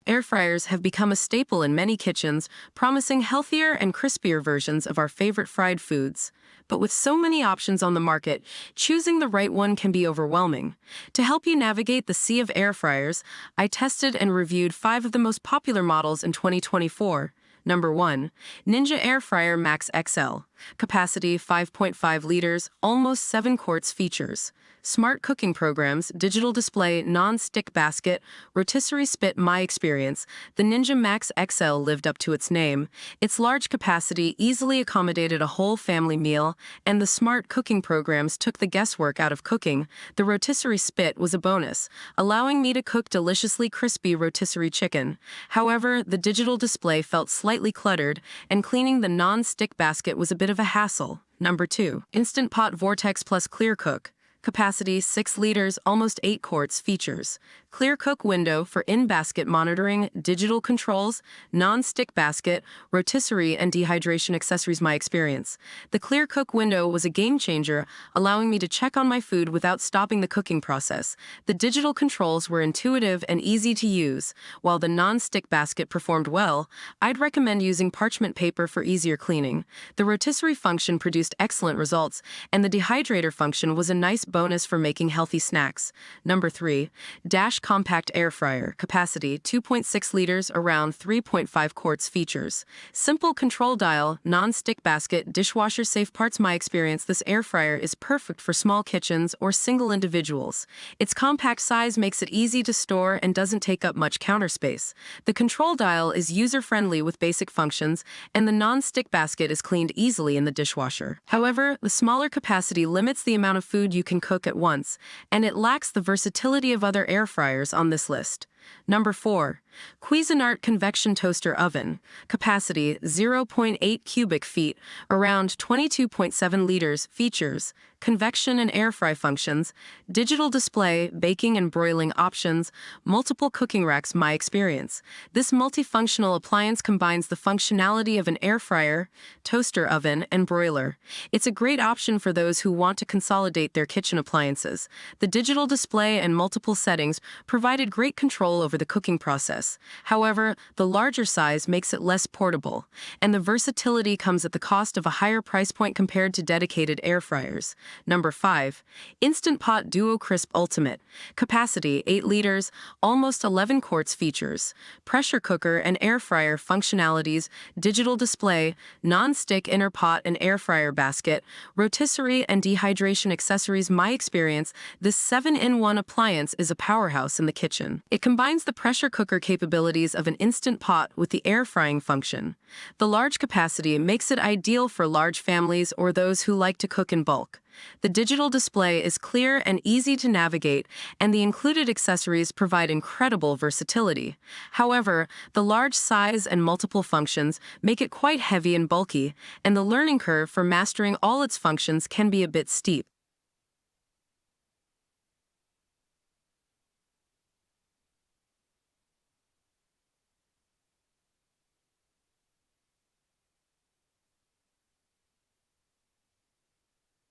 Air fryers have become a staple in many kitchens, promising healthier and crispier versions of our favorite fried foods. But with so many options on the market, choosing the right one can be overwhelming. To help you navigate the sea of air fryers, I tested and reviewed 5 of the most popular models in 2024. Number 1. Ninja Air Fryer Max XL. Capacity 5.5 liters, almost 7 quarts. Features: smart cooking programs, digital display, non-stick basket, rotisserie spit. My experience: the Ninja Max XL lived up to its name. Its large capacity easily accommodated a whole family meal, and the smart cooking programs took the guesswork out of cooking. The rotisserie spit was a bonus, allowing me to cook deliciously crispy rotisserie chicken. However, the digital display felt slightly cluttered, and cleaning the non-stick basket was a bit of a hassle. Number 2. Instant Pot Vortex Plus Clear Cook. Capacity 6 liters, almost 8 quarts. Features: clear cook window for in-basket monitoring, digital controls, non-stick basket, rotisserie and dehydration accessories. My experience: the clear cook window was a game changer, allowing me to check on my food without stopping the cooking process. The digital controls were intuitive and easy to use, while the non-stick basket performed well. I'd recommend using parchment paper for easier cleaning. The rotisserie function produced excellent results, and the dehydrator function was a nice bonus for making healthy snacks. Number 3. Dash Compact Air Fryer. Capacity 2.6 liters, around 3.5 quarts. Features: simple control dial, non-stick basket, dishwasher safe. Parts. My experience: this air fryer is perfect for small kitchens or single individuals. Its compact size makes it easy to store and doesn't take up much counter space. The control dial is user-friendly with basic functions, and the non-stick basket is cleaned easily in the dishwasher. However, the smaller capacity limits the amount of food you can cook at once, and it lacks the versatility of other air fryers on this list. Number 4. Cuisinart Convection Toaster Oven. Capacity 0.8 cubic feet, around 22.7 liters. Features: convection and air fry functions, digital display, baking and broiling options, multiple cooking racks. My experience: this multifunctional appliance combines the functionality of an air fryer, toaster oven, and broiler. It's a great option for those who want to consolidate their kitchen appliances. The digital display and multiple settings provided great control over the cooking process. However, the larger size makes it less portable, and the versatility comes at the cost of a higher price point compared to dedicated air fryers. Number 5. Instant Pot Duo Crisp Ultimate. Capacity 8 liters, almost 11 quarts. Features: pressure cooker and air fryer functionalities, digital display, non-stick inner pot and air fryer basket, rotisserie and dehydration accessories. My experience: this 7-in-1 appliance is a powerhouse in the kitchen. It combines the pressure cooker capabilities of an instant pot with the air frying function. The large capacity makes it ideal for large families or those who like to cook in bulk. The digital display is clear and easy to navigate, and the included accessories provide incredible versatility. However, the large size and multiple functions make it quite heavy and bulky, and the learning curve for mastering all its functions can be a bit steep.